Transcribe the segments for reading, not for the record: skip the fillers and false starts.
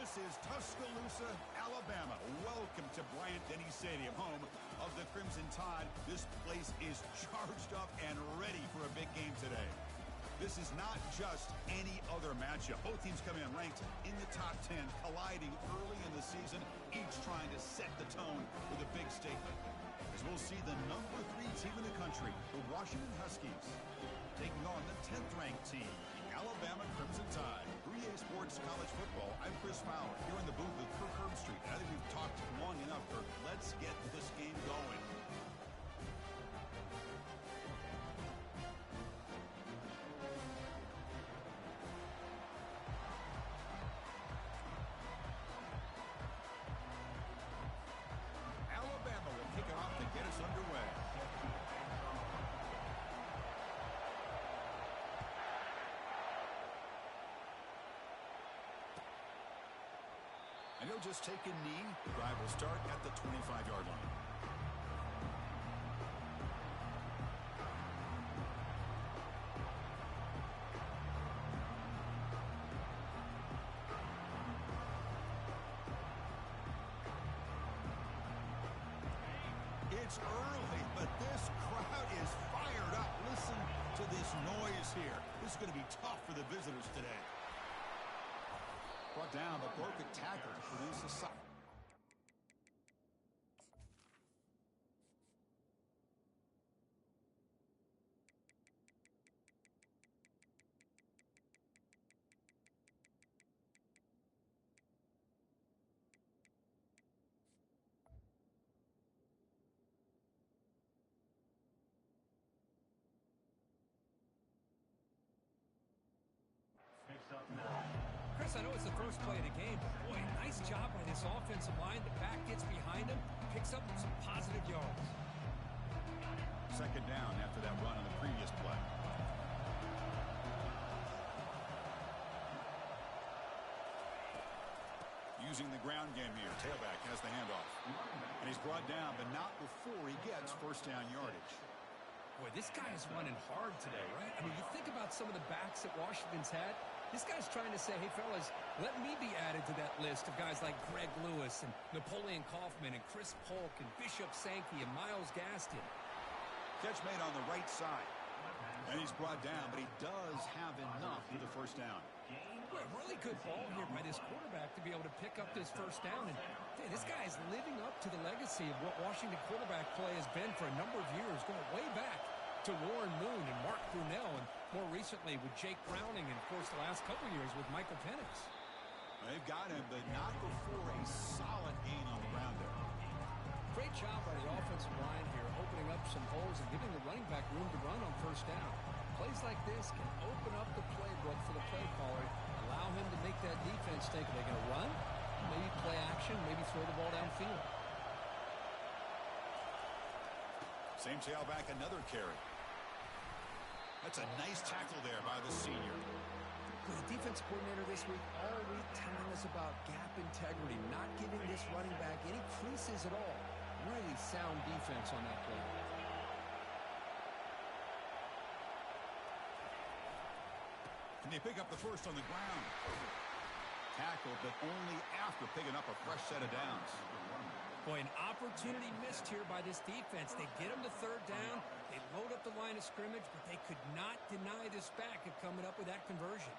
This is Tuscaloosa, Alabama. Welcome to Bryant-Denny Stadium, home of the Crimson Tide. This place is charged up and ready for a big game today. This is not just any other matchup. Both teams come in ranked in the top 10, colliding early in the season, each trying to set the tone with a big statement. As we'll see the number 3 team in the country, the Washington Huskies, taking on the 10th-ranked team, the Alabama Crimson Tide. 3A Sports College Football, I'm Chris Fowler, here in the booth with Kirk Herbstreit. I think we've talked long enough, Kirk. Let's get this game going. Alabama will kick it off to get us underway. And he'll just take a knee. The drive will start at the 25-yard line. It's early, but this crowd is fired up. Listen to this noise here. This is going to be tough for the visitors today. Brought down, but broke a tackle to produce a sack. Chris, I know it's the first play of the game, but boy, nice job by this offensive line. The back gets behind him, picks up some positive yards. Second down after that run on the previous play. Using the ground game here. Tailback has the handoff. And he's brought down, but not before he gets first down yardage. Boy, this guy is running hard today, right? I mean, you think about some of the backs that Washington's had. This guy's trying to say, hey, fellas, let me be added to that list of guys like Greg Lewis and Napoleon Kaufman and Chris Polk and Bishop Sankey and Myles Gaston. Catch made on the right side. And he's brought down, but he does have enough for the first down. Boy, really good ball here by this quarterback to be able to pick up this first down. And hey, this guy is living up to the legacy of what Washington quarterback play has been for a number of years, going way back to Warren Moon and Mark Brunell, and more recently with Jake Browning, and of course the last couple years with Michael Penix. They've got him, but not before a solid gain on the ground there. Great job by the offensive line here, opening up some holes and giving the running back room to run on first down. Plays like this can open up the playbook for the play caller, allow him to make that defense think, are they going to run? Maybe play action, maybe throw the ball downfield. Same tailback, another carry. That's a nice tackle there by the senior. The defense coordinator this week all week telling us about gap integrity, not giving this running back any creases at all. Really sound defense on that play. And they pick up the first on the ground. Tackled, but only after picking up a fresh set of downs. Boy, an opportunity missed here by this defense. They get him to third down. They load up the line of scrimmage, but they could not deny this back of coming up with that conversion.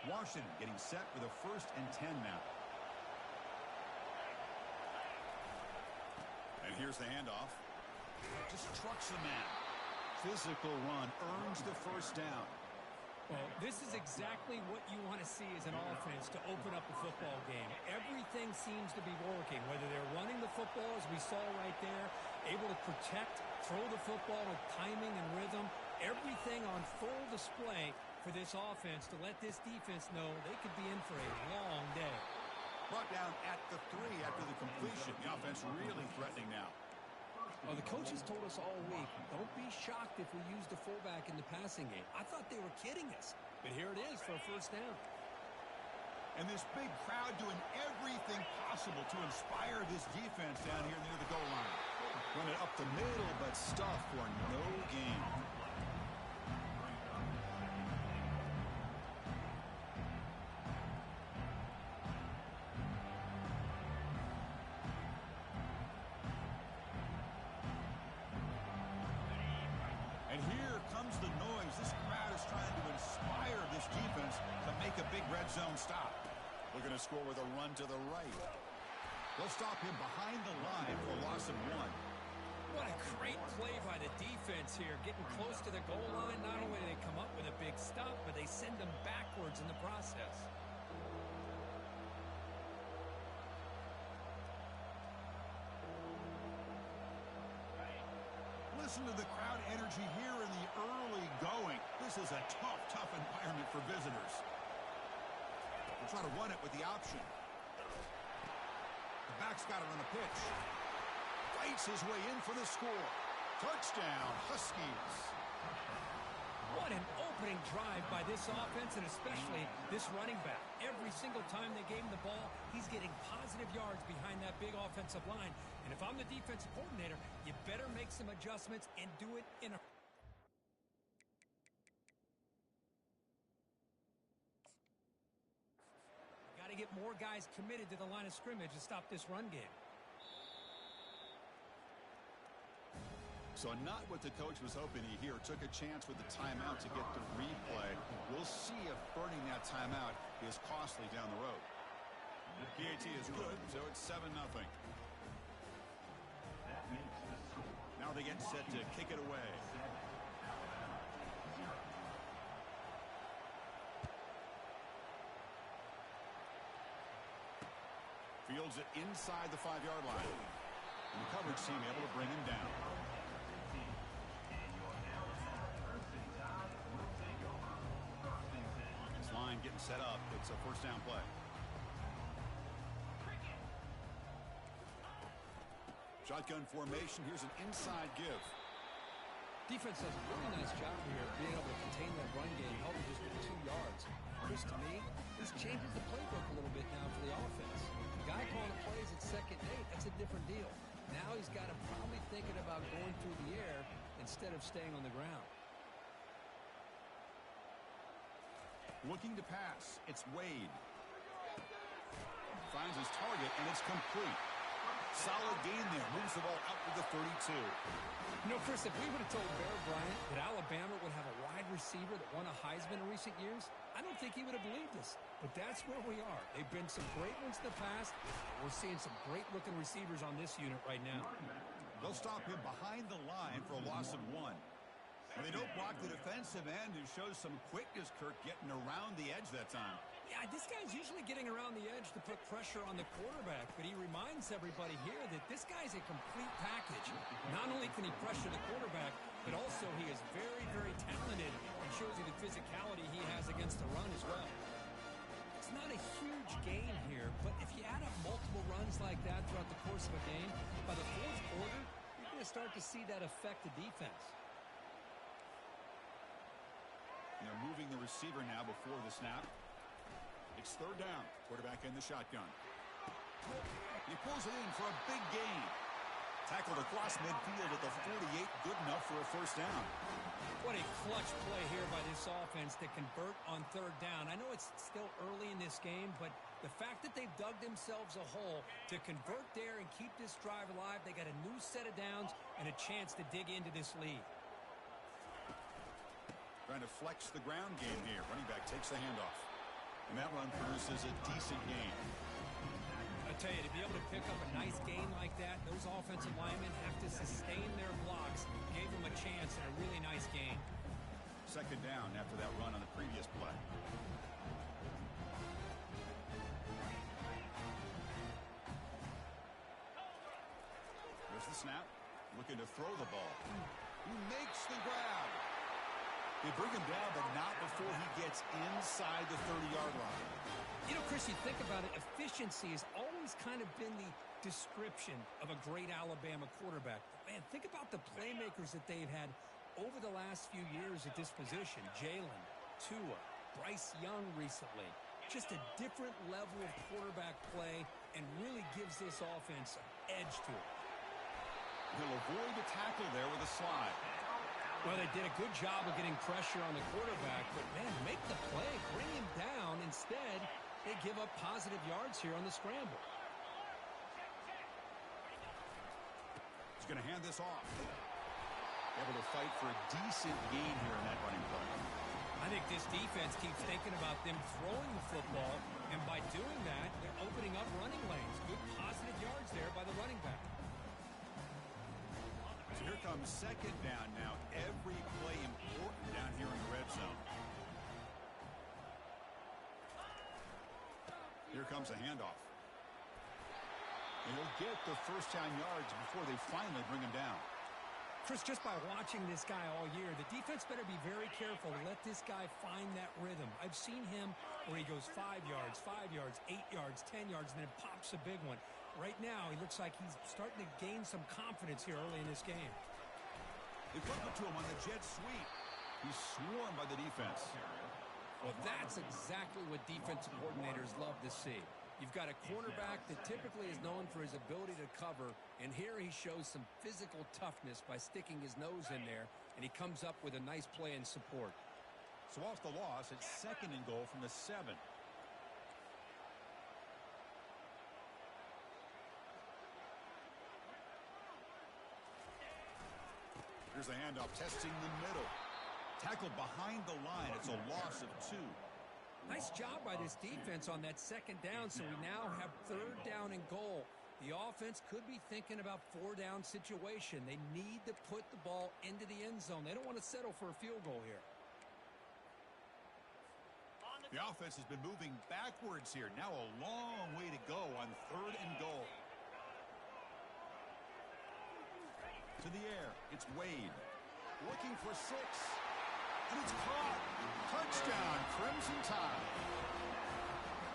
Washington getting set with a 1st and 10 now. And here's the handoff. Just trucks the man. Physical run earns the first down. Well, this is exactly what you want to see as an offense to open up the football game. Everything seems to be working, whether they're running the football, as we saw right there, able to protect, throw the football with timing and rhythm, everything on full display for this offense to let this defense know they could be in for a long day. Brought down at the 3 after the completion. The offense really threatening now. Well, the coaches told us all week, don't be shocked if we use the fullback in the passing game. I thought they were kidding us, but here it is for a first down. And this big crowd doing everything possible to inspire this defense down here near the goal line. Run it up the middle, but stuff for no gain. And here comes the noise. This crowd is trying to inspire this defense to make a big red zone stop. Looking to score with a run to the right. They'll stop him behind the line for a loss of 1. What a great play by the defense here. Getting close to the goal line, not only do they come up with a big stop, but they send them backwards in the process. Listen to the crowd energy here in the early going. This is a tough environment for visitors. They'll try to run it with the option. The back's got it on the pitch. Fights his way in for the score. Touchdown, Huskies. What an opening drive by this offense, and especially this running back. Every single time they gave him the ball, he's getting positive yards behind that big offensive line. And if I'm the defensive coordinator, you better make some adjustments and do it in a... Got to get more guys committed to the line of scrimmage to stop this run game. So not what the coach was hoping to hear. Took a chance with the timeout to get the replay. We'll see if burning that timeout is costly down the road. The PAT is good, so it's 7-0. Now they get set to kick it away. Fields it inside the 5-yard line. And the coverage team able to bring him down. Line getting set up. It's a first down play. Shotgun formation. Here's an inside give. Defense does a really nice job here being able to contain that run game, helping just with 2 yards. Chris, to me, this changes the playbook a little bit now for the offense. The guy calling plays at 2nd and 8, that's a different deal. Now he's got to probably thinking about going through the air instead of staying on the ground. Looking to pass. It's Wade. Finds his target, and it's complete. Solid gain there. Moves the ball out to the 32. You know, Chris, if we would have told Bear Bryant that Alabama would have a wide receiver that won a Heisman in recent years, I don't think he would have believed us. But that's where we are. They've been some great ones in the past. We're seeing some great-looking receivers on this unit right now. They'll stop him behind the line for a loss of 1. And they don't block the defensive end, who shows some quickness, Kirk, getting around the edge that time. Yeah, this guy's usually getting around the edge to put pressure on the quarterback, but he reminds everybody here that this guy's a complete package. Not only can he pressure the quarterback, but also he is very, very talented and shows you the physicality he has against the run as well. It's not a huge gain here, but if you add up multiple runs like that throughout the course of a game, by the 4th quarter, you're going to start to see that affect the defense. They're moving the receiver now before the snap. It's 3rd down. Quarterback in the shotgun. He pulls it in for a big gain. Tackled across midfield at the 48. Good enough for a first down. What a clutch play here by this offense to convert on 3rd down. I know it's still early in this game, but the fact that they've dug themselves a hole to convert there and keep this drive alive, they got a new set of downs and a chance to dig into this lead. Trying to flex the ground game here. Running back takes the handoff. And that run produces a decent gain. I tell you, to be able to pick up a nice gain like that, those offensive linemen have to sustain their blocks. Gave them a chance and a really nice gain. 2nd down after that run on the previous play. There's the snap. Looking to throw the ball. He makes the grab. They bring him down, but not before he gets inside the 30-yard line. You know, Chris, you think about it, efficiency has always kind of been the description of a great Alabama quarterback. Man, think about the playmakers that they've had over the last few years at this position. Jalen, Tua, Bryce Young recently. Just a different level of quarterback play and really gives this offense an edge to it. He'll avoid the tackle there with a slide. Well, they did a good job of getting pressure on the quarterback, but, man, make the play, bring him down. Instead, they give up positive yards here on the scramble. He's going to hand this off. Able to fight for a decent gain here in that running play. I think this defense keeps thinking about them throwing the football, and by doing that, they're opening up running lanes. Good positive yards there by the running back. So here comes second down now. Every play important down here in the red zone. Here comes a handoff. And he'll get the first down yards before they finally bring him down. Chris, just by watching this guy all year, the defense better be very careful to let this guy find that rhythm. I've seen him where he goes 5 yards, 8 yards, 10 yards, and then pops a big one. Right now, he looks like he's starting to gain some confidence here early in this game. They flip it to him on the jet sweep. He's swarmed by the defense. Well, that's exactly what defensive coordinators love to see. You've got a cornerback that typically is known for his ability to cover, and here he shows some physical toughness by sticking his nose in there, and he comes up with a nice play in support. So off the loss, it's second and goal from the 7. Here's the handoff, testing the middle. Tackled behind the line. It's a loss of 2. Nice job by this defense on that second down, so we now have third down and goal. The offense could be thinking about 4-down situation. They need to put the ball into the end zone. They don't want to settle for a field goal here. The offense has been moving backwards here. Now a long way to go on third and goal. To the air, it's Wade. Looking for 6. And it's caught. Touchdown, Crimson Tide.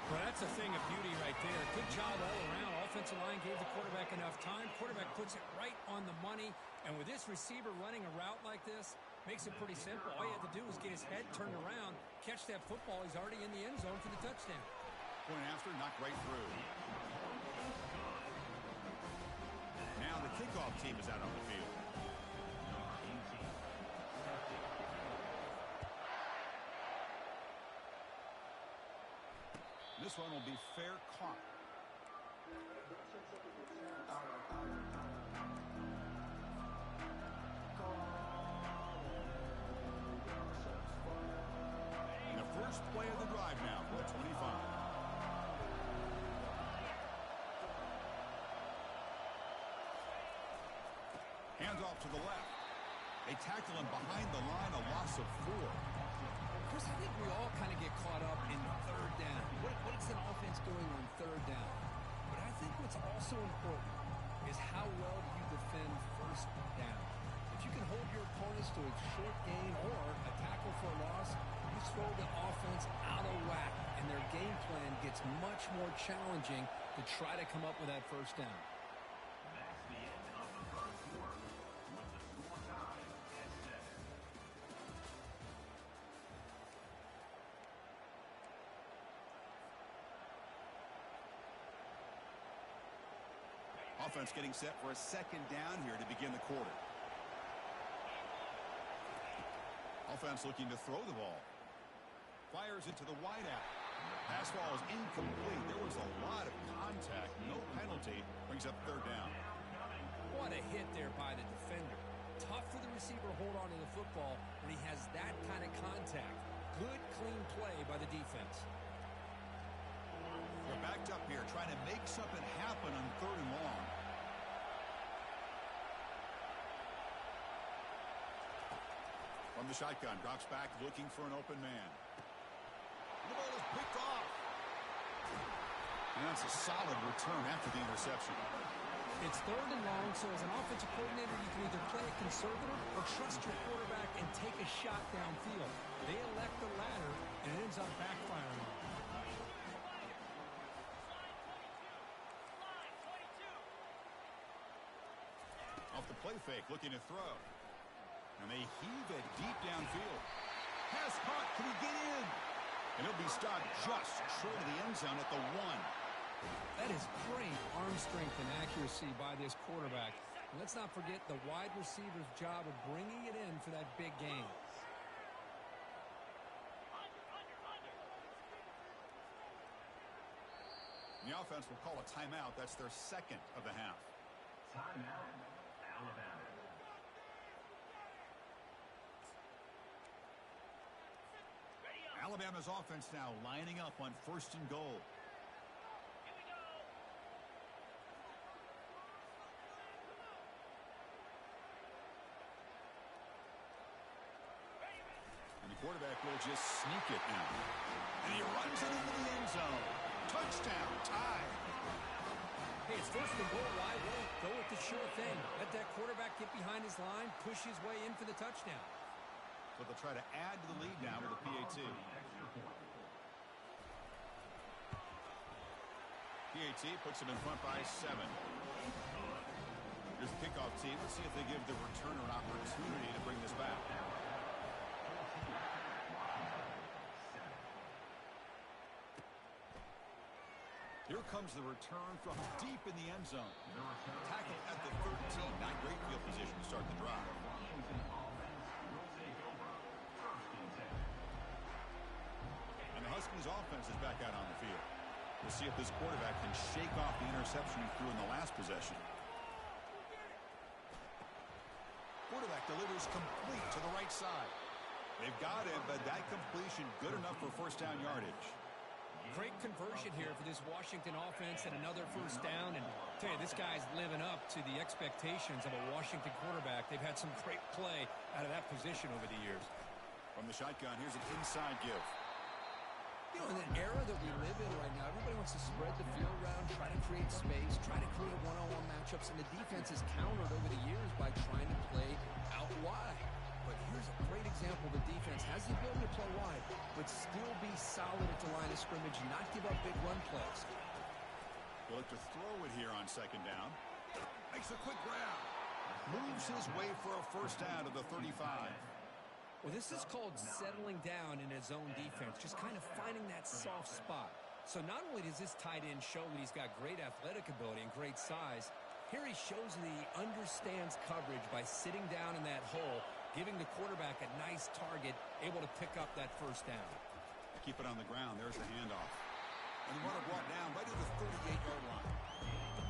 Well, that's a thing of beauty right there. Good job all around. Offensive line gave the quarterback enough time. Quarterback puts it right on the money. And with this receiver running a route like this, makes it pretty simple. All you have to do is get his head turned around, catch that football. He's already in the end zone for the touchdown. Point after, knocked right through. Now the kickoff team is out on the field. This one will be fair caught. And the first play of the drive now for the 25. Hands off to the left. They tackle him behind the line, a loss of 4. Chris, I think we all kind of get caught up in third down. What's an offense doing on third down? But I think what's also important is how well do you defend first down. If you can hold your opponents to a short gain or a tackle for a loss, you throw the offense out of whack, and their game plan gets much more challenging to try to come up with that first down. Offense getting set for a second down here to begin the quarter. Offense looking to throw the ball. Fires into the wideout. Pass ball is incomplete. There was a lot of contact. No penalty. Brings up third down. What a hit there by the defender. Tough for the receiver to hold on to the football when he has that kind of contact. Good, clean play by the defense. We're backed up here trying to make something happen on third and long. From the shotgun, drops back looking for an open man. The ball is picked off. And that's a solid return after the interception. It's third and long, so as an offensive coordinator, you can either play it conservative or trust your quarterback and take a shot downfield. They elect the latter, and it ends up backfiring. Play fake, looking to throw. And they heave it deep downfield. Pass caught. Can he get in? And he'll be stopped just short of the end zone at the 1. That is great arm strength and accuracy by this quarterback. And let's not forget the wide receiver's job of bringing it in for that big gain. The offense will call a timeout. That's their second of the half. Timeout, Alabama. Alabama's offense now lining up on 1st and goal. Here we go. And the quarterback will just sneak it now. And he runs it into the end zone. Touchdown, tie. Hey, it's 1st and goal. Why wait? Go with the sure thing. Let that quarterback get behind his line, push his way in for the touchdown. So they'll try to add to the lead now with a PAT. PAT puts them in front by 7. Here's the kickoff team. Let's see if they give the returner an opportunity to bring this back. Here comes the return from deep in the end zone. Tackle at the 13. Not great field position to start the drive. And the Huskies offense is back out on the field. We'll see if this quarterback can shake off the interception he threw in the last possession. Quarterback delivers complete to the right side. They've got him, but that completion good enough for first down yardage. Great conversion here for this Washington offense and another first down. And I tell you, this guy's living up to the expectations of a Washington quarterback. They've had some great play out of that position over the years. From the shotgun, here's an inside give. You know, in the era that we live in right now, everybody wants to spread the field around, try to create space, try to create one-on-one matchups, and the defense has countered over the years by trying to play out wide. But here's a great example. The defense has the ability to play wide, but still be solid at the line of scrimmage, not give up big run plays. He'll look to throw it here on 2nd down. Makes a quick grab. Moves his way for a first down to the 35. Well, this is called settling down in his zone defense, just kind of finding that soft spot. So not only does this tight end show that he's got great athletic ability and great size, here he shows that he understands coverage by sitting down in that hole, giving the quarterback a nice target, able to pick up that first down. Keep it on the ground. There's the handoff. And the runner brought down right at the 38-yard line.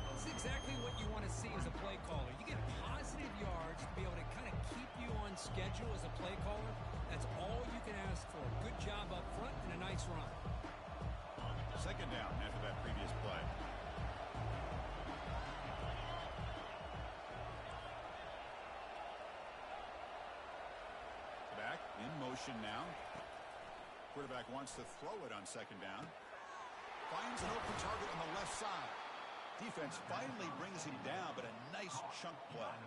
That's exactly what you want to see as a play caller. You get positive yards to be able to kind of keep you on schedule as a play caller. That's all you can ask for. Good job up front and a nice run. 2nd down after that previous play. Back in motion now. Quarterback wants to throw it on 2nd down. Finds an open target on the left side. Defense finally brings him down, but a nice chunk play.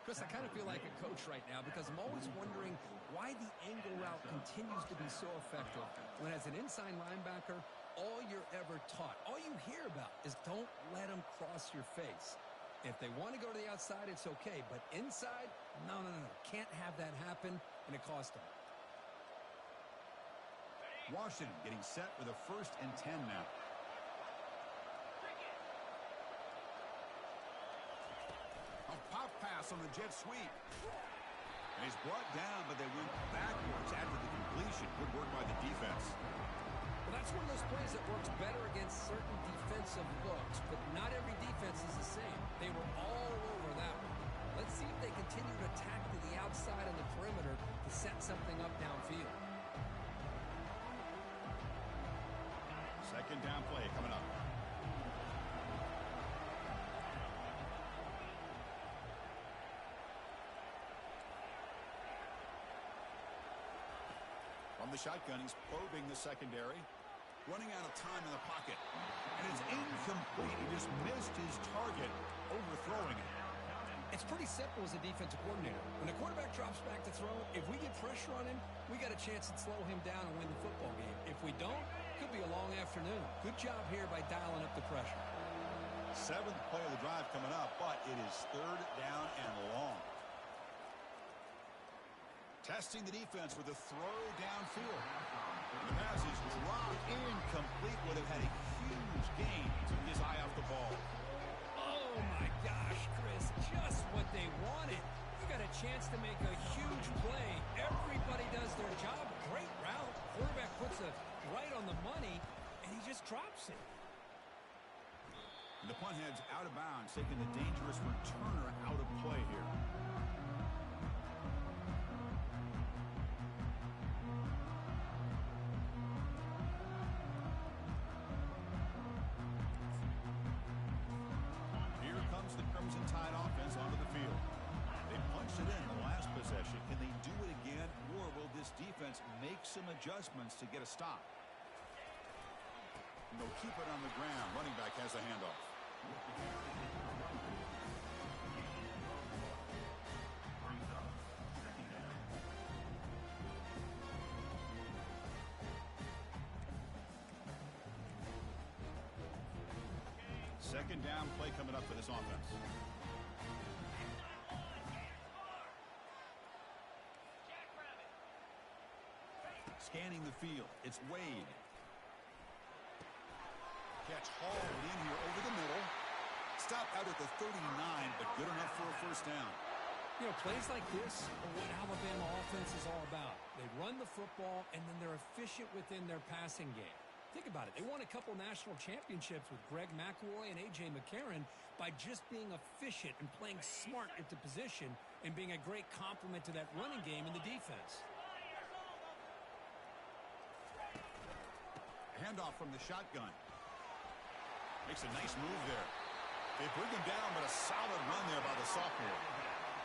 Chris, I kind of feel like a coach right now because I'm always wondering why the angle route continues to be so effective when as an inside linebacker, all you're ever taught, all you hear about is don't let them cross your face. If they want to go to the outside, it's okay, but inside, no. Can't have that happen, and it cost them. Washington getting set with a 1st and 10 now. A pop pass on the jet sweep. And he's brought down, but they went backwards after the completion. Good work by the defense. Well, that's one of those plays that works better against certain defensive looks, but not every defense is the same. They were all over that one. Let's see if they continue to attack to the outside of the perimeter to set something up downfield. 2nd down play coming up. From the shotgun, he's probing the secondary. Running out of time in the pocket. And it's incomplete. He just missed his target, overthrowing it. It's pretty simple as a defensive coordinator. When the quarterback drops back to throw, if we get pressure on him, we got a chance to slow him down and win the football game. If we don't, it could be a long afternoon. Good job here by dialing up the pressure. Seventh play of the drive coming up, but it is third down and long. Testing the defense with a throw downfield. The pass is dropped incomplete. Would have had a huge gain. Took his eye off the ball. Oh, my gosh, Chris. Just what they wanted. You got a chance to make a huge play. Everybody does their job. Great route. Quarterback puts it right on the money, and he just drops it. And the punt heads out of bounds, taking the dangerous returner out of play here. Here comes the Crimson Tide offense onto the field. They punched it in the last possession. Can they do it again, or will this defense make some adjustments to get a stop? And they'll keep it on the ground. Running back has the handoff. Second down play coming up for this offense. Scanning the field. It's Wade. Catch hauled in here over the middle. Stop out at the 39, but good enough for a first down. You know, plays like this are what Alabama offense is all about. They run the football, and then they're efficient within their passing game. Think about it. They won a couple national championships with Greg McElroy and A.J. McCarron by just being efficient and playing smart at the position and being a great complement to that running game in the defense. Handoff from the shotgun. Makes a nice move there. They bring him down, but a solid run there by the sophomore.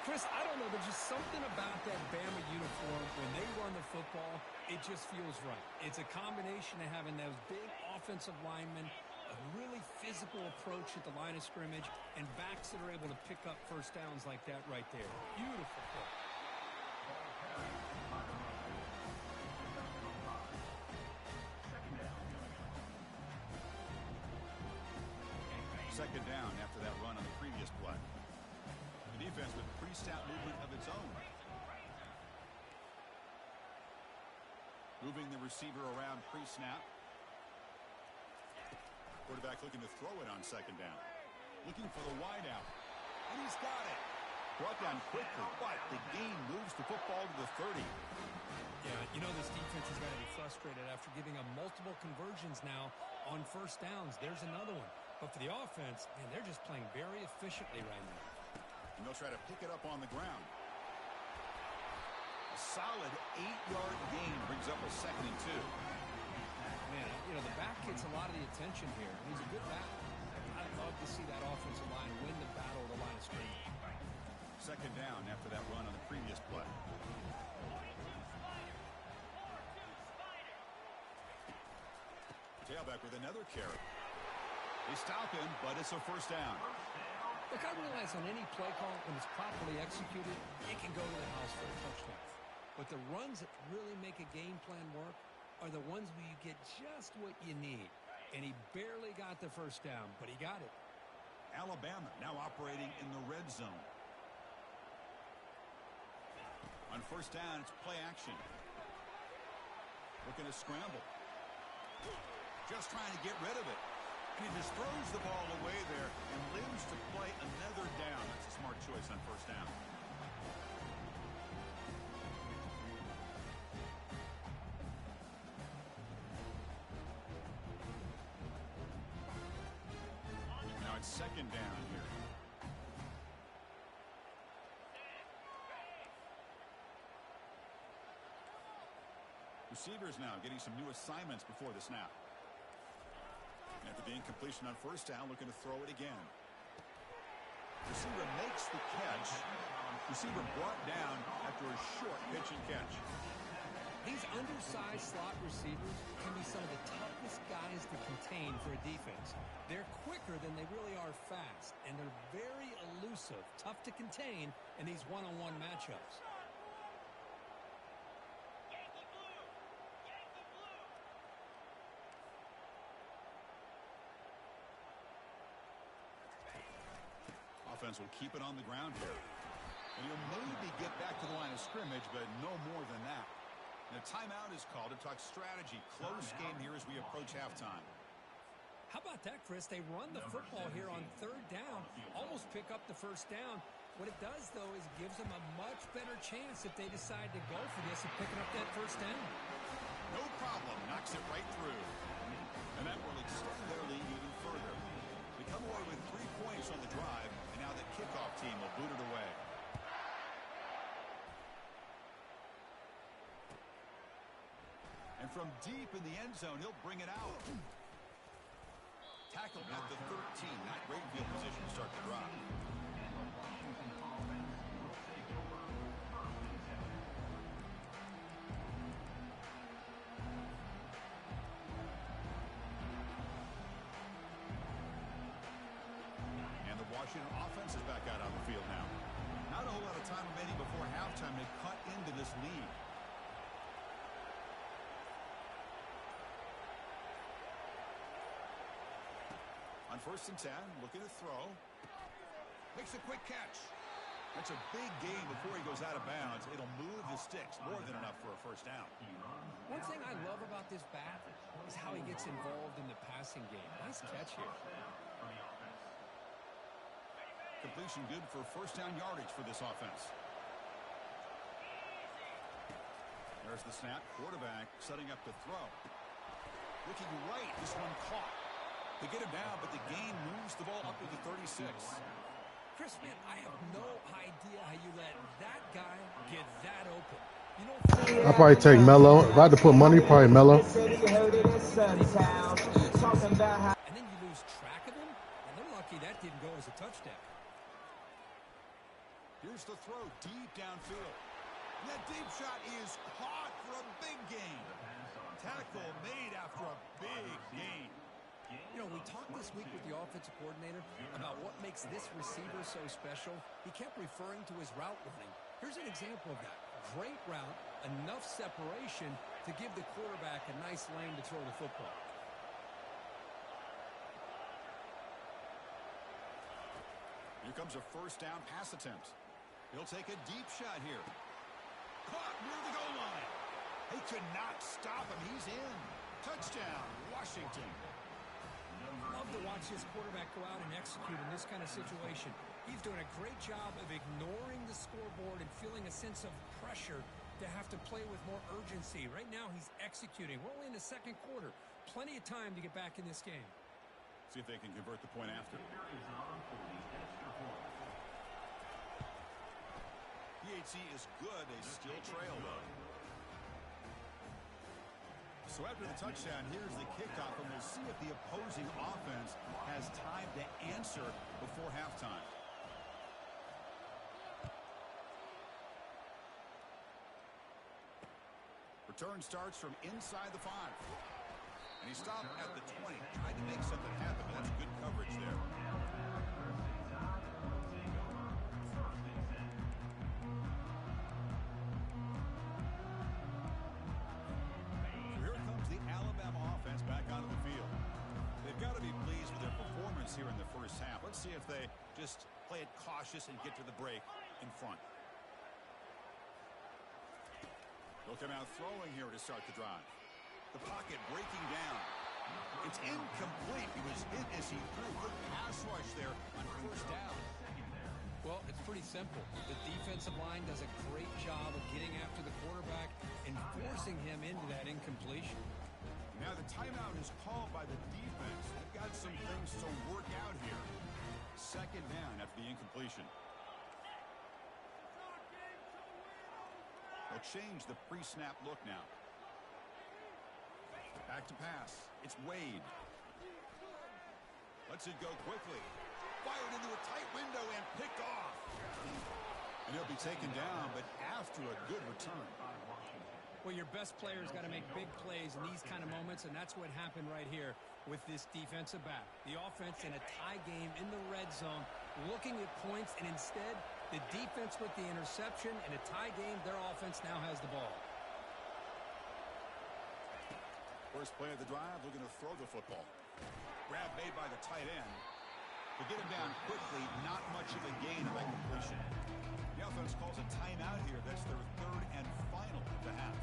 Chris, I don't know. There's just something about that Bama uniform. When they run the football, it just feels right. It's a combination of having those big offensive linemen, a really physical approach at the line of scrimmage, and backs that are able to pick up first downs like that right there. Beautiful play. Second down after that run on the previous play. The defense with pre-snap movement of its own. Moving the receiver around pre-snap. Quarterback looking to throw it on second down. Looking for the wide out. And he's got it. Brought down quickly, but the gain moves the football to the 30. Yeah, you know this defense is going to be frustrated after giving them multiple conversions now on first downs. There's another one. But for the offense, man, they're just playing very efficiently right now. And they'll try to pick it up on the ground. A solid 8-yard gain brings up a 2nd and 2. Man, you know, the back gets a lot of the attention here. He's a good back. I'd love to see that offensive line win the battle of the line of scrimmage. Second down after that run on the previous play. Tailback with another carry. They stop him, but it's a first down. Look, I realize on any play call, when it's properly executed, it can go to the house for a touchdown. But the runs that really make a game plan work are the ones where you get just what you need. And he barely got the first down, but he got it. Alabama now operating in the red zone. On first down, it's play action. Looking to scramble. Just trying to get rid of it. And he just throws the ball away there and lives to play another down. That's a smart choice on first down. Now it's second down here. Receivers now getting some new assignments before the snap. After the incompletion on first down, looking to throw it again. Receiver makes the catch. Receiver brought down after a short pitch and catch. These undersized slot receivers can be some of the toughest guys to contain for a defense. They're quicker than they really are fast, and they're very elusive, tough to contain in these one-on-one matchups. offense will keep it on the ground here. And he'll maybe get back to the line of scrimmage, but no more than that. And a timeout is called to talk strategy. Close game here as we approach halftime. How about that, Chris? They run the football here on third down, almost pick up the first down. What it does, though, is it gives them a much better chance if they decide to go for this and picking up that first down. No problem. Knocks it right through. And that will extend their lead even further. They come away with 3 points on the drive, and now the kickoff team will boot it away. And from deep in the end zone, he'll bring it out. Tackle at the 13. Not great field position to start the drive. And the Washington offense is back out on the field now. Not a whole lot of time remaining before halftime to cut into this lead. On 1st and 10, looking to throw. Makes a quick catch. That's a big gain before he goes out of bounds. It'll move the sticks, more than enough for a first down. One thing I love about this back is how he gets involved in the passing game. Nice catch here. Completion good for first down yardage for this offense. There's the snap. Quarterback setting up to throw. Looking right. This one caught. They get him down, but the gain moves the ball up to the 36. Chris, man, I have no idea how you let that guy get that open. You know, I'll probably take Melo. If I had to put money, probably Melo. and then you lose track of him, and they're lucky that didn't go as a touchdown. Here's the throw deep downfield. And that deep shot is caught for a big gain. Tackle made after a big gain. You know, we talked this week with the offensive coordinator about what makes this receiver so special. He kept referring to his route running. Here's an example of that. Great route, enough separation to give the quarterback a nice lane to throw the football. Here comes a first down pass attempt. He'll take a deep shot here. Caught near the goal line. They could not stop him. He's in. Touchdown, Washington. Love to watch this quarterback go out and execute in this kind of situation. He's doing a great job of ignoring the scoreboard and feeling a sense of pressure to have to play with more urgency. Right now, he's executing. We're only in the second quarter. Plenty of time to get back in this game. See if they can convert the point after. PHC is good. They still trail, though. So after the touchdown, here's the kickoff, and we'll see if the opposing offense has time to answer before halftime. Return starts from inside the 5. And he stopped at the 20. Tried to make something happen, but that's good coverage there. Back onto the field. They've got to be pleased with their performance here in the first half. Let's see if they just play it cautious and get to the break in front. They'll come out throwing here to start the drive. The pocket breaking down. It's incomplete. He was hit as he threw. Good pass rush there on first down. Well, it's pretty simple. The defensive line does a great job of getting after the quarterback and forcing him into that incompletion. Now the timeout is called by the defense. They've got some things to work out here. Second down after the incompletion. They'll change the pre-snap look now. Back to pass. It's Wade. Lets it go quickly. Fired into a tight window and picked off. And he'll be taken down, but after a good return. Well, your best player's got to make big plays in these kind of moments, and that's what happened right here with this defensive back. The offense in a tie game in the red zone, looking at points, and instead, the defense with the interception. In a tie game, their offense now has the ball. First play of the drive, looking to throw the football. Grab made by the tight end. To get him down quickly, not much of a gain on that completion. The offense calls a timeout here. That's their third and final of the half.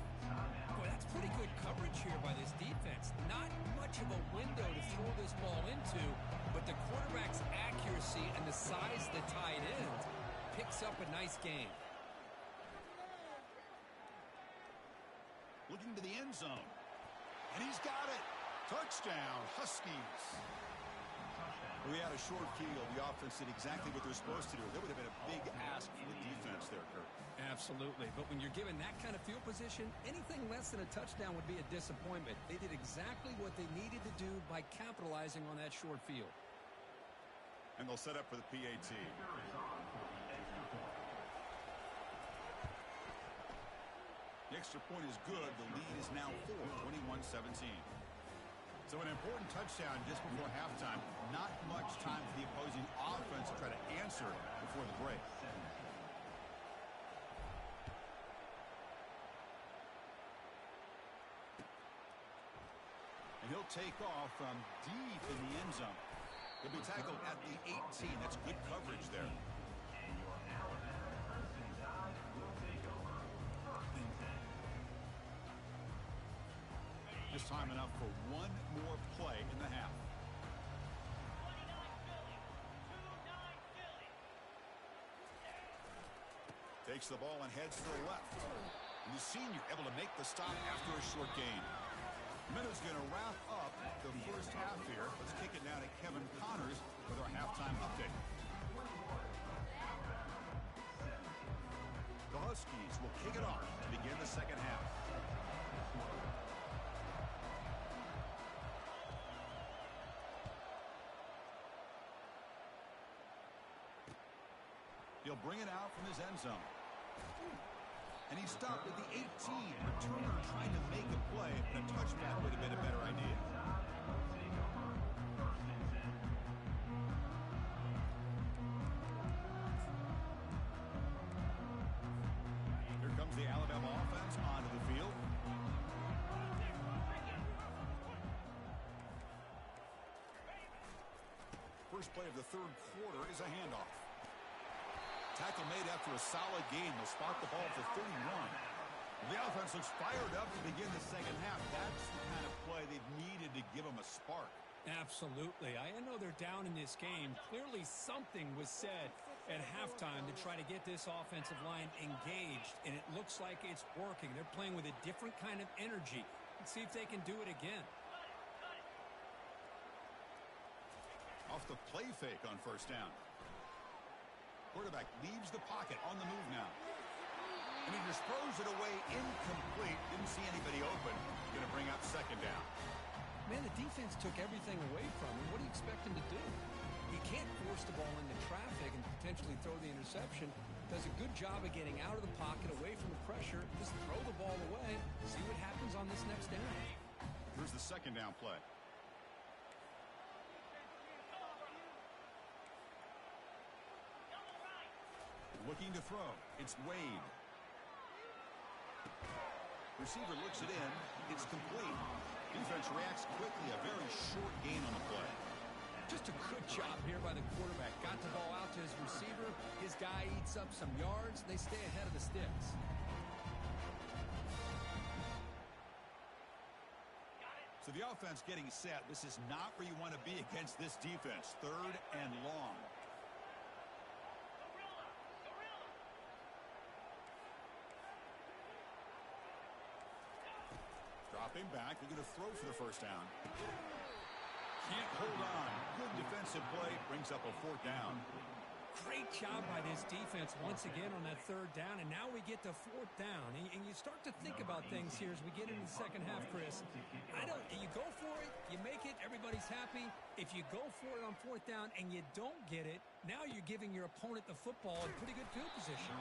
Boy, that's pretty good coverage here by this defense. Not much of a window to throw this ball into, but the quarterback's accuracy and the size of the tight end picks up a nice gain. Looking to the end zone. And he's got it. Touchdown, Huskies. We had a short field. The offense did exactly what they're supposed to do. That would have been a big ask for the defense there, Kurt. Absolutely. But when you're given that kind of field position, anything less than a touchdown would be a disappointment. They did exactly what they needed to do by capitalizing on that short field. And they'll set up for the PAT. The extra point is good. The lead is now 4, 21-17. So an important touchdown just before halftime. Not much time for the opposing offense to try to answer before the break. And he'll take off from deep in the end zone. He'll be tackled at the 18. That's good coverage there. Just time enough for one more play in the half. Takes the ball and heads to the left. And the senior able to make the stop after a short gain. Minute's going to wrap up the first half here. Let's kick it now to Kevin Connors with our halftime update. The Huskies will kick it off to begin the second half. He'll bring it out from his end zone. And he stopped at the 18. Returner trying to make a play, but a touchback would have been a better idea. Here comes the Alabama offense onto the field. First play of the third quarter is a handoff. Tackle made after a solid gain. They'll spot the ball for 31. The offense looks fired up to begin the second half. That's the kind of play they've needed to give them a spark. Absolutely. I know they're down in this game. Clearly something was said at halftime to try to get this offensive line engaged, and it looks like it's working. They're playing with a different kind of energy. Let's see if they can do it again. Off the play fake on first down. Quarterback leaves the pocket on the move now. And he just throws it away incomplete. Didn't see anybody open. Going to bring up second down. Man, the defense took everything away from him. What do you expect him to do? He can't force the ball into traffic and potentially throw the interception. Does a good job of getting out of the pocket, away from the pressure. Just throw the ball away. See what happens on this next down. Here's the second down play. Looking to throw. It's Wade. Receiver looks it in. It's complete. Defense reacts quickly. A very short gain on the play. Just a good job here by the quarterback. Got the ball out to his receiver. His guy eats up some yards. They stay ahead of the sticks. So the offense getting set. This is not where you want to be against this defense. Third and long. Dropping back. They're going to throw for the first down. Can't hold on. Good defensive play. Brings up a fourth down. Great job by this defense once again on that third down. And now we get to fourth down. And you start to think about things here as we get into the second half, Chris. You go for it, you make it, everybody's happy. If you go for it on fourth down and you don't get it, now you're giving your opponent the football in pretty good field position.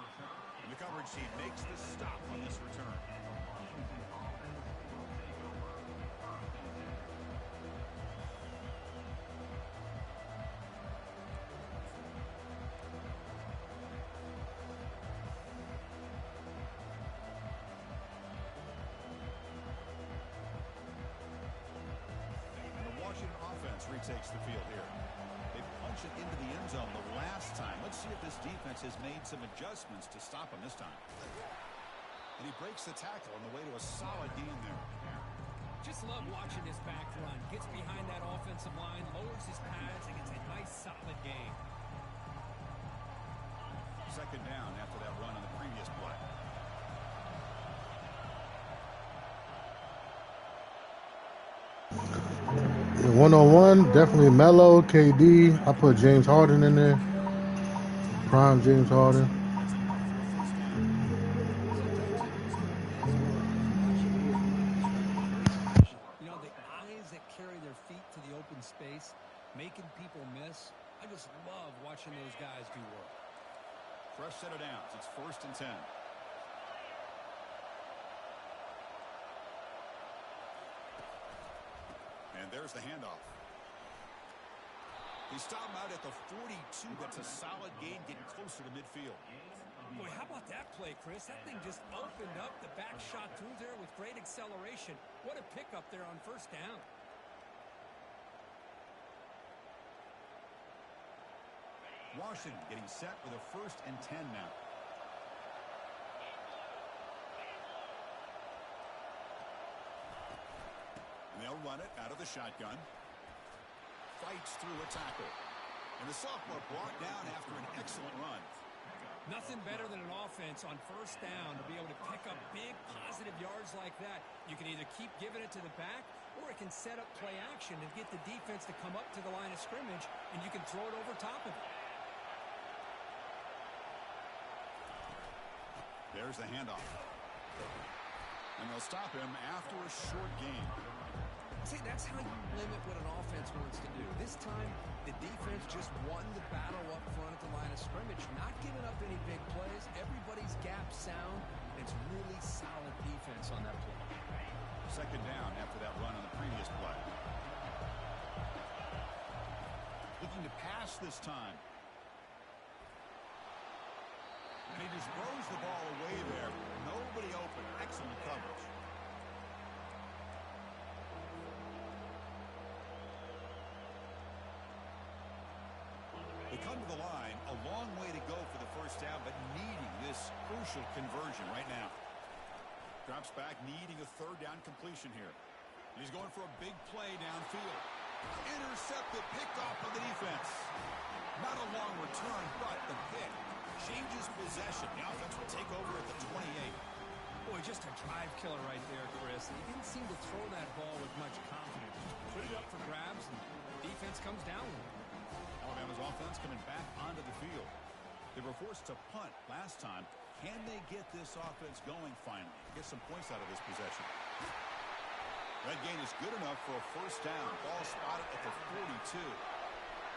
And the coverage team makes the stop on this return. Retakes the field here. They launch it into the end zone the last time. Let's see if this defense has made some adjustments to stop him this time. And he breaks the tackle on the way to a solid gain there. Just love watching this back run. Gets behind that offensive line, lowers his pads, and gets a nice solid gain. Second down after that run on the previous play. One-on-one, definitely Melo, KD. I put James Harden in there. Prime James Harden. You know, the eyes that carry their feet to the open space, making people miss. I just love watching those guys do work. Fresh set of downs. It's 1st and 10. And there's the handoff. He stopped out at the 42. That's a solid gain, getting closer to midfield. Boy, how about that play, Chris? That thing just opened up. The back shot through there with great acceleration. What a pickup there on 1st down. Washington getting set with a 1st and 10 now. And they'll run it out of the shotgun. Fights through a tackle. And the sophomore brought down after an excellent run. Nothing better than an offense on 1st down to be able to pick up big positive yards like that. You can either keep giving it to the back, or it can set up play action and get the defense to come up to the line of scrimmage, and you can throw it over top of it. There's the handoff. And they'll stop him after a short gain. See, that's how you limit what an offense wants to do. This time, the defense just won the battle up front at the line of scrimmage, not giving up any big plays. Everybody's gap sound. It's really solid defense on that play. Second down after that run on the previous play. Looking to pass this time. And he just throws the ball away there. Nobody open. Excellent coverage. They come to the line, a long way to go for the 1st down, but needing this crucial conversion right now. Drops back, needing a 3rd down completion here. He's going for a big play downfield. Intercepted, picked off by the defense. Not a long return, but the pick changes possession. The offense will take over at the 28. Boy, just a drive killer right there, Chris. He didn't seem to throw that ball with much confidence. Just put it up for grabs, and the defense comes down with it. Alabama's offense coming back onto the field. They were forced to punt last time. Can they get this offense going finally? Get some points out of this possession. That gain is good enough for a 1st down. Ball spotted at the 42.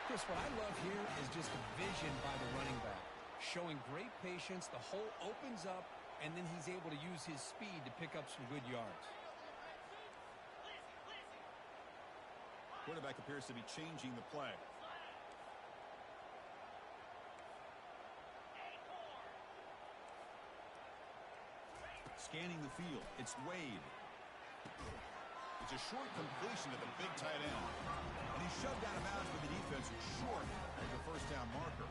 Chris, what I love here is just the vision by the running back. Showing great patience. The hole opens up, and then he's able to use his speed to pick up some good yards. Quarterback appears to be changing the play. Scanning the field. It's Wade. It's a short completion to the big tight end. And he's shoved out of bounds with the defense short of the 1st down marker.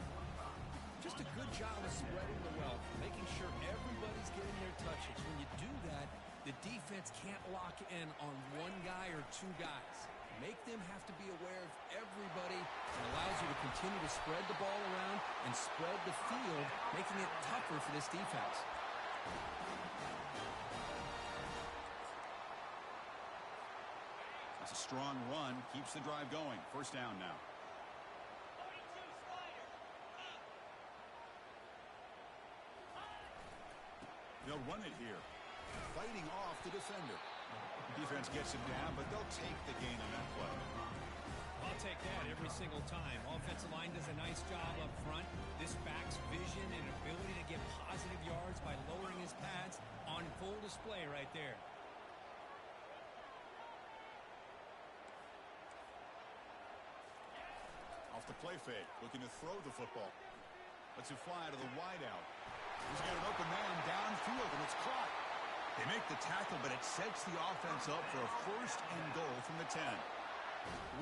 Just a good job of spreading the wealth, making sure everybody's getting their touches. When you do that, the defense can't lock in on one guy or two guys. Make them have to be aware of everybody. It allows you to continue to spread the ball around and spread the field, making it tougher for this defense. That's a strong run. Keeps the drive going. 1st down now. They'll run it here. Fighting off the defender. The defense gets him down, but they'll take the gain on that play. I'll take that every single time. Offensive line does a nice job up front. This back's vision and ability to get positive yards by lowering his pads on full display right there. Off the play fake, looking to throw the football. Lets it fly to the wideout. He's got an open man downfield, and it's caught. They make the tackle, but it sets the offense up for a 1st and goal from the 10.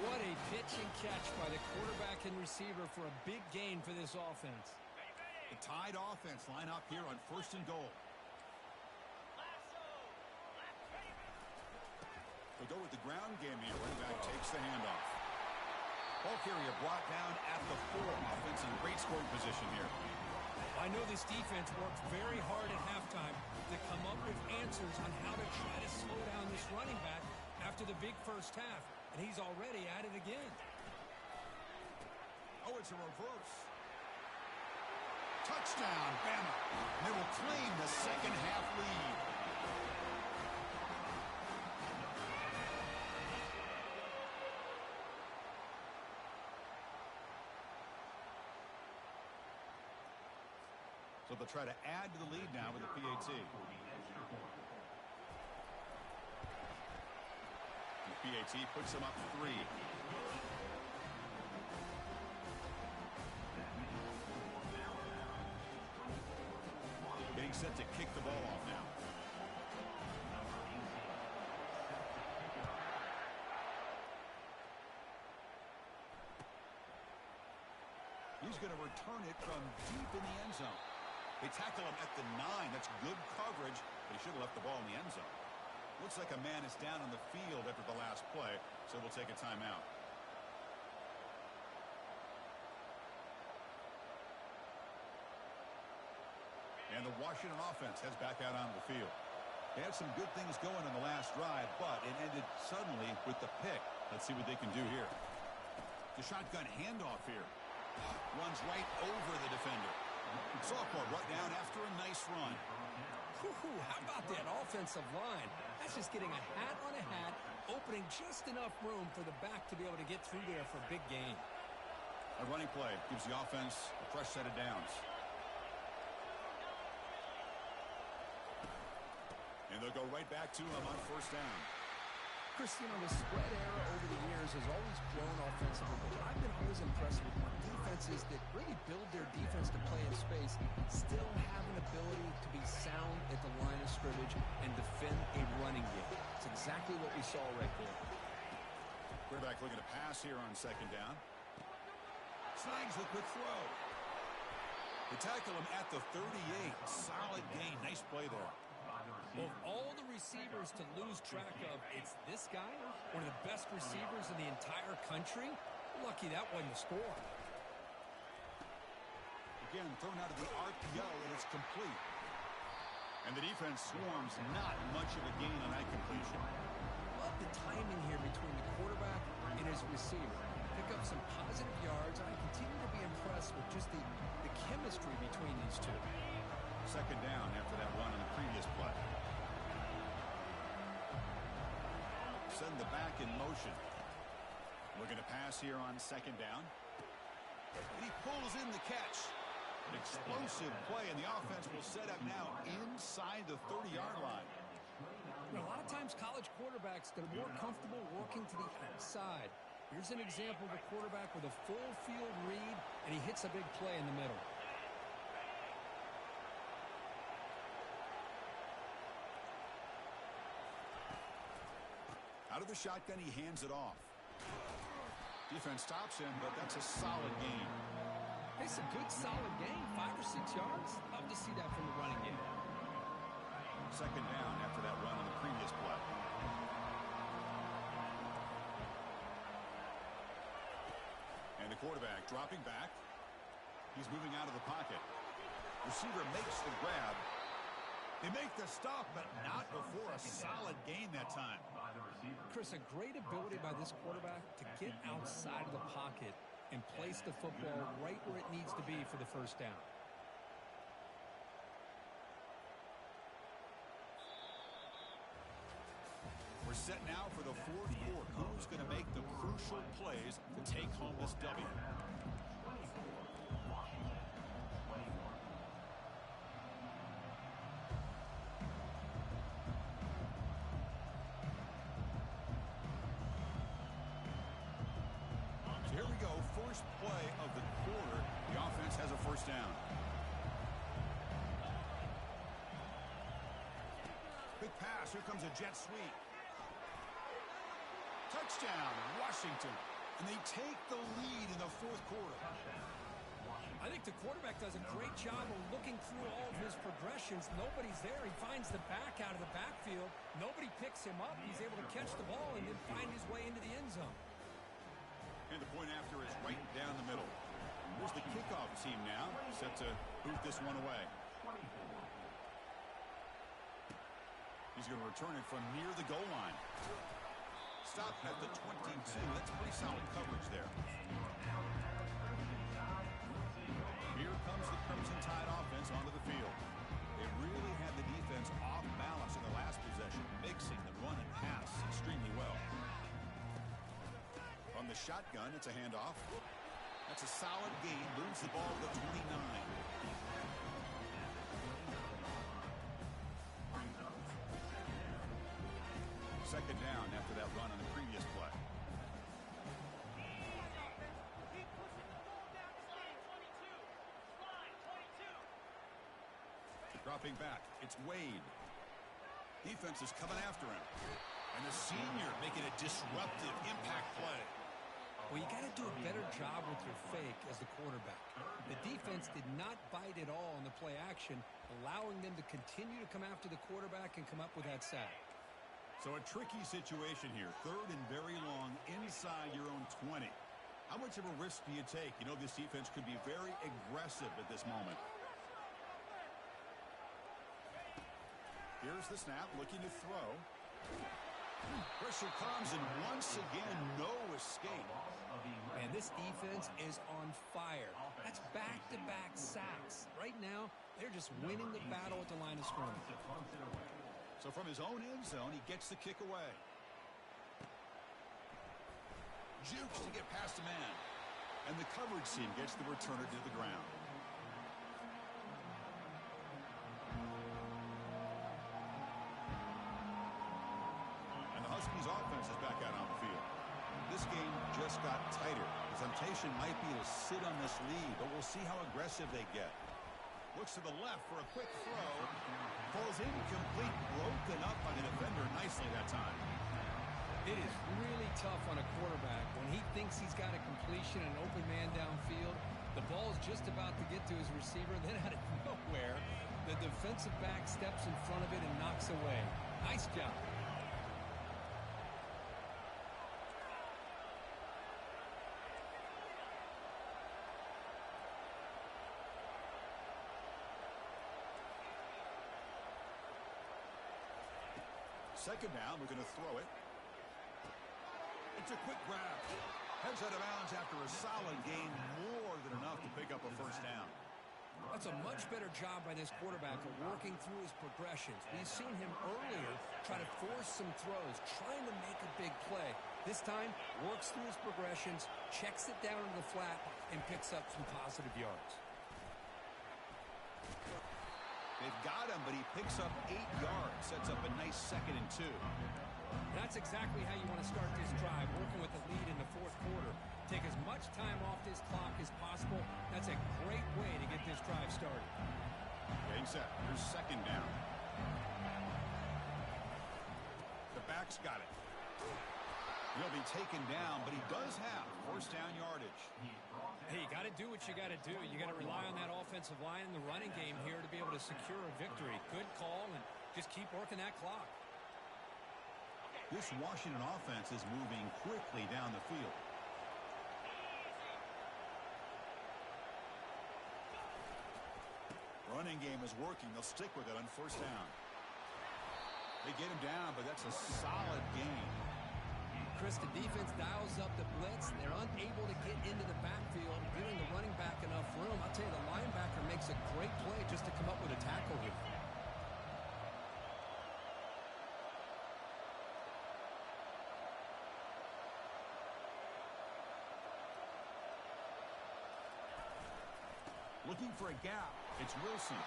What a pitch and catch by the quarterback and receiver for a big gain for this offense. The Tide offense line up here on 1st and goal. They'll go with the ground game here. Running back takes the handoff. Ball carrier brought down at the 4. Offense in great scoring position here. I know this defense worked very hard at halftime to come up with answers on how to try to slow down this running back after the big first half, and he's already at it again. Oh, it's a reverse. Touchdown, Bama. They will claim the second half lead. So they'll try to add to the lead now with the PAT. The PAT puts them up 3. Getting set to kick the ball off now. He's going to return it from deep in the end zone. They tackle him at the 9. That's good coverage, but he should have left the ball in the end zone. Looks like a man is down on the field after the last play, so we'll take a timeout. And the Washington offense heads back out onto the field. They had some good things going on the last drive, but it ended suddenly with the pick. Let's see what they can do here. The shotgun handoff here. Runs right over the defender. Sophomore brought down after a nice run. How about that offensive line? That's just getting a hat on a hat, opening just enough room for the back to be able to get through there for a big gain. A running play gives the offense a fresh set of downs. And they'll go right back to him on 1st down. Chris, you know, the spread era over the years has always grown offensively, but I've been always impressed with defenses that really build their defense to play in space, still have an ability to be sound at the line of scrimmage and defend a running game. It's exactly what we saw right there. Quarterback looking to pass here on 2nd down. Snags the quick throw. They tackle him at the 38. Solid gain. Nice play there. Of all the receivers to lose track of, it's this guy, one of the best receivers in the entire country. Lucky that wasn't a score. Again, thrown out of the RPO, and it's complete. And the defense swarms not much of a gain on that completion. Love the timing here between the quarterback and his receiver. Pick up some positive yards, and I continue to be impressed with just the chemistry between these two. 2nd down after that run on the previous play. Send the back in motion. Looking to pass here on 2nd down. And he pulls in the catch. An explosive play, and the offense will set up now inside the 30-yard line. You know, a lot of times college quarterbacks, they're more comfortable working to the outside. Here's an example of a quarterback with a full field read, and he hits a big play in the middle. Out of the shotgun, he hands it off. Defense stops him, but that's a solid gain. It's a good, solid gain. 5 or 6 yards. Love to see that from the running game. 2nd down after that run on the previous play. And the quarterback dropping back. He's moving out of the pocket. Receiver makes the grab. They make the stop, but not before a solid gain that time. Chris, a great ability by this quarterback to get outside of the pocket and place the football right where it needs to be for the 1st down. We're set now for the 4th quarter. Who's going to make the crucial plays to take home this W? Here we go, first play of the quarter. The offense has a 1st down. Big pass, here comes a jet sweep. Touchdown, Washington. And they take the lead in the fourth quarter. I think the quarterback does a great job of looking through all of his progressions. Nobody's there. He finds the back out of the backfield. Nobody picks him up. He's able to catch the ball and then find his way into the end zone. And the point after is right down the middle. Here's the kickoff team now, set to boot this one away. He's going to return it from near the goal line. Stop at the 22. That's pretty solid coverage there. Here comes the Crimson Tide offense onto the field. They really had the defense off balance in the last possession, mixing the run and pass extremely well. On the shotgun, it's a handoff. That's a solid gain. Moves the ball to the 29. Second down after that run on the previous play. Dropping back, it's Wade. Defense is coming after him. And the senior making a disruptive impact play. Well, you got to do a better job with your fake as the quarterback. The defense did not bite at all on the play action, allowing them to continue to come after the quarterback and come up with that sack. So a tricky situation here. Third and very long inside your own 20. How much of a risk do you take? You know this defense could be very aggressive at this moment. Here's the snap, looking to throw. Pressure comes, and once again, no escape. Man, this defense is on fire. That's back-to-back sacks. Right now, they're just winning the battle at the line of scrimmage. So from his own end zone, he gets the kick away. Jukes to get past a man. And the coverage team gets the returner to the ground. And the Huskies offense is back out on the field. This game just got tighter. The temptation might be to sit on this lead, but we'll see how aggressive they get. Looks to the left for a quick throw. Falls incomplete, broken up by the defender nicely that time. It is really tough on a quarterback when he thinks he's got a completion, an open man downfield. The ball is just about to get to his receiver. Then out of nowhere, the defensive back steps in front of it and knocks away. Nice job. Second down, we're going to throw it. It's a quick grab. Heads out of bounds after a solid gain, more than enough to pick up a first down. That's a much better job by this quarterback of working through his progressions. We've seen him earlier try to force some throws, trying to make a big play. This time, works through his progressions, checks it down to the flat, and picks up some positive yards. They've got him, but he picks up 8 yards, sets up a nice 2nd and 2. That's exactly how you want to start this drive, working with the lead in the fourth quarter. Take as much time off this clock as possible. That's a great way to get this drive started. Getting set. Here's second down. The back's got it. He'll be taken down, but he does have first down yardage. Hey, you got to do what you got to do. You got to rely on that offensive line in the running game here to be able to secure a victory. Good call, and just keep working that clock. This Washington offense is moving quickly down the field. Running game is working. They'll stick with it on first down. They get him down, but that's a solid gain. Chris, the defense dials up the blitz. They're unable to get into the backfield, giving the running back enough room. I'll tell you, the linebacker makes a great play just to come up with a tackle here. Looking for a gap. It's Wilson.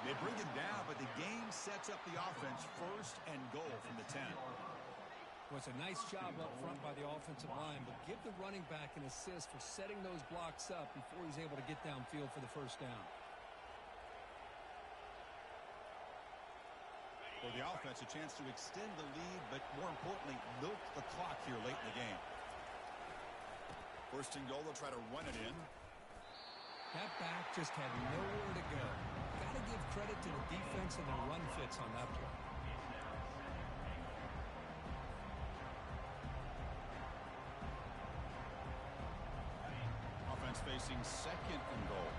They bring him down, but the game sets up the offense first and goal from the 10. Well, it's a nice job up front by the offensive line, but give the running back an assist for setting those blocks up before he's able to get downfield for the first down. The For the offense, a chance to extend the lead, but more importantly, milk the clock here late in the game. First and goal, they'll try to run it in. That back just had nowhere to go. Got to give credit to the defense and their run fits on that play. Offense facing second and goal.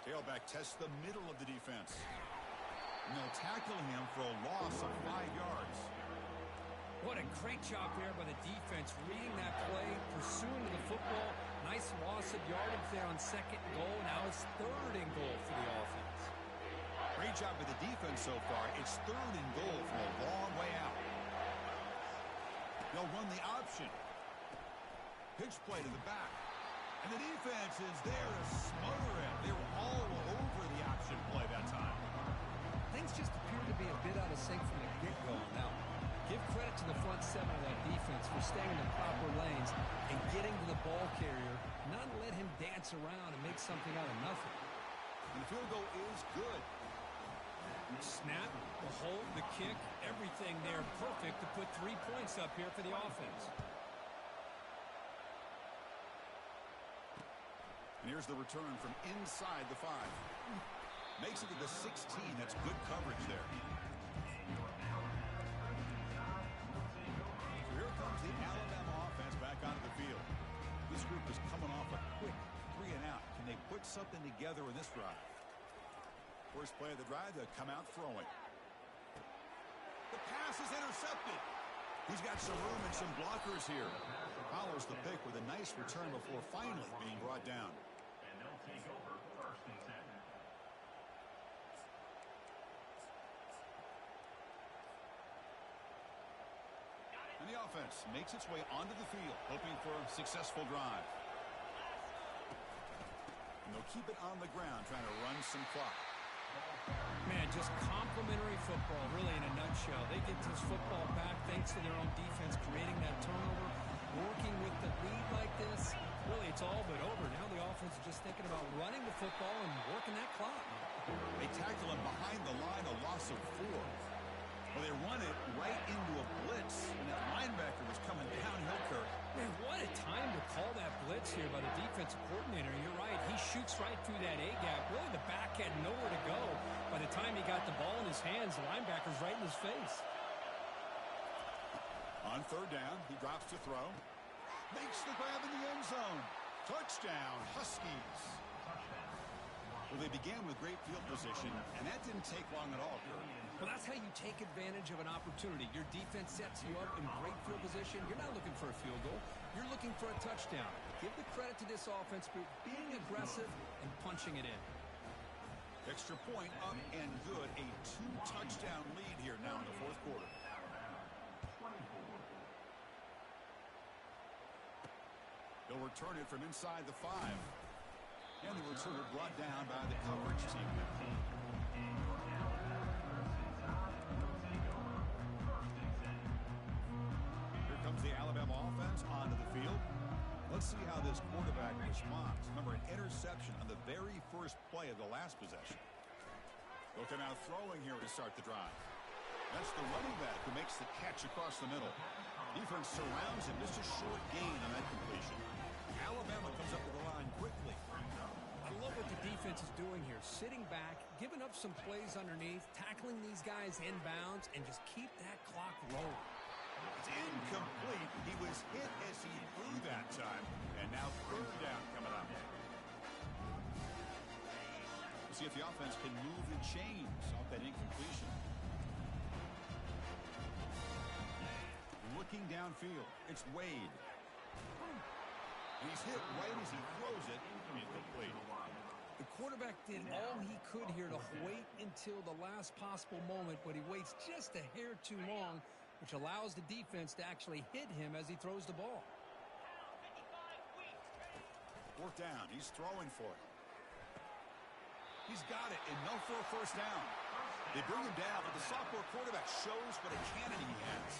Tailback tests the middle of the defense. And they'll tackle him for a loss of 5 yards. What a great job there by the defense, reading that play, pursuing the football. Nice loss of yardage there on second and goal. Now it's third and goal for the offense. Great job by the defense so far. It's third and goal from a long way out. They'll run the option. Pitch play to the back. And the defense is there to smother it. They were all over the option play that time. Things just appear to be a bit out of sync from the get-go now. Give credit to the front seven of that defense for staying in the proper lanes and getting to the ball carrier, not let him dance around and make something out of nothing. And the field goal is good. Snap, the hold, the kick, everything there perfect to put 3 points up here for the offense. And here's the return from inside the 5. Makes it to the 16. That's good coverage there. So here comes the Alabama offense back onto the field. This group is coming off a quick 3 and out. Can they put something together in this drive? First play of the drive, they'll come out throwing. The pass is intercepted. He's got some room and some blockers here. Follows the pick with a nice return before finally being brought down. And they'll take over first and 10. And the offense makes its way onto the field, hoping for a successful drive. And they'll keep it on the ground, trying to run some clock. Man, just complimentary football, really, in a nutshell. They get this football back thanks to their own defense, creating that turnover, working with the lead like this. Really, it's all but over. Now the offense is just thinking about running the football and working that clock. They tackle him behind the line, a loss of 4. Well, they run it right into a blitz, and that linebacker was coming downhill, Kirk. Man, what a time to call that blitz here by the defensive coordinator. You're right. He shoots right through that A-gap. Really, the back had nowhere to go. By the time he got the ball in his hands, the linebacker's right in his face. On third down, he drops to throw. Makes the grab in the end zone. Touchdown, Huskies. Well, they began with great field position, and that didn't take long at all, Kirk. Well, that's how you take advantage of an opportunity. Your defense sets you up in great field position. You're not looking for a field goal. You're looking for a touchdown. Give the credit to this offense for being aggressive and punching it in. Extra point up and good. A 2-touchdown lead here now in the fourth quarter. They'll return it from inside the 5. And the returner brought down by the coverage team. Here comes the Alabama offense onto the field. Let's see how this quarterback responds. Remember, an interception on the very first play of the last possession. They'll come out throwing here to start the drive. That's the running back who makes the catch across the middle. Defense surrounds him. Just a short gain on that completion. Alabama comes up to the line quickly. I love what the defense is doing here. Sitting back, giving up some plays underneath, tackling these guys inbounds, and just keep that clock rolling. It's incomplete. He was hit as he threw that time. And now third down coming up. We'll see if the offense can move the chains off that incompletion. Looking downfield, it's Wade. And he's hit right as he throws it. Incomplete. The quarterback did all he could here to wait until the last possible moment, but he waits just a hair too long, which allows the defense to actually hit him as he throws the ball. Fourth down. He's throwing for it. He's got it. Enough for a first down. They bring him down, but the sophomore quarterback shows what a cannon he has.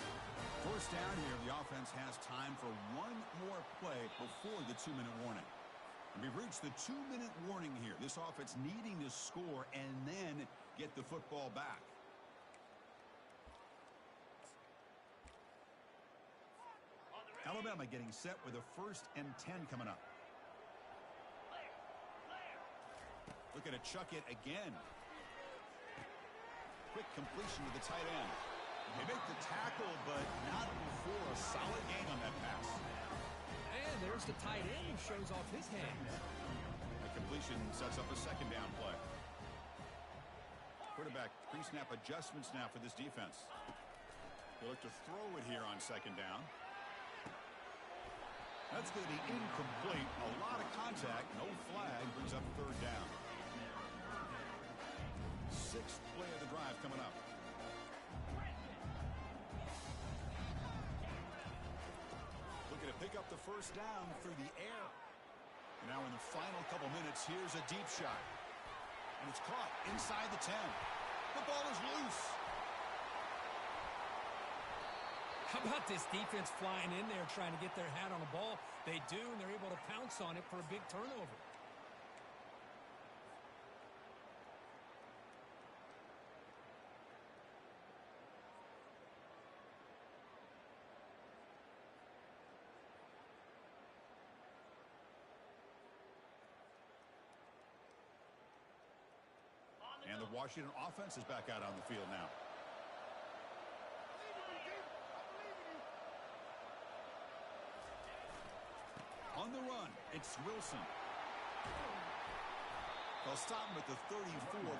First down here, the offense has time for one more play before the 2-minute warning. And we've reached the 2-minute warning here. This offense needing to score and then get the football back. Alabama getting set with a 1st and 10 coming up. Look at it, chuck it again. Quick completion to the tight end. They make the tackle, but not before a solid gain on that pass. And there's the tight end who shows off his hands. The completion sets up a 2nd down play. Quarterback pre-snap adjustments now for this defense. They look to throw it here on 2nd down. That's going to be incomplete. A lot of contact. No flag. Brings up 3rd down. 6th play of the drive coming up. Looking to pick up the 1st down through the air. And now in the final couple minutes, here's a deep shot. And it's caught inside the 10. The ball is loose. How about this defense flying in there trying to get their hat on the ball? They do, and they're able to pounce on it for a big turnover. And the Washington offense is back out on the field now. On the run, it's Wilson. They'll stop him at the 34.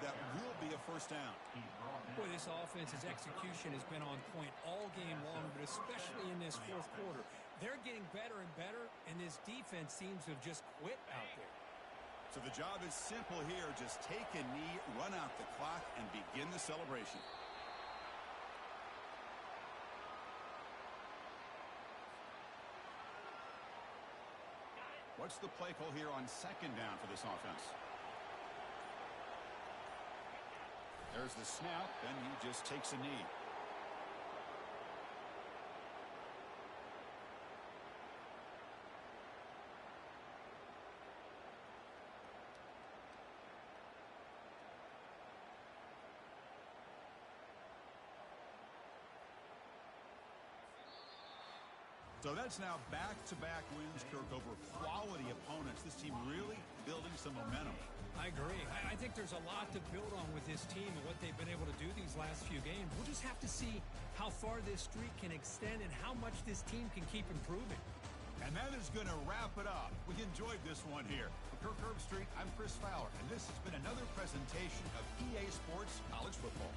That will be a 1st down. Boy, this offense's execution has been on point all game long, but especially in this 4th quarter. They're getting better and better, and this defense seems to have just quit out there. So the job is simple here. Just take a knee, run out the clock, and begin the celebration. What's the play call here on 2nd down for this offense? There's the snap, and he just takes a knee. So that's now back-to-back wins, Kirk, over quality opponents. This team really building some momentum. I agree. I think there's a lot to build on with this team and what they've been able to do these last few games. We'll just have to see how far this streak can extend and how much this team can keep improving. And that is going to wrap it up. We enjoyed this one here. For Kirk Herbstreit, I'm Chris Fowler, and this has been another presentation of EA Sports College Football.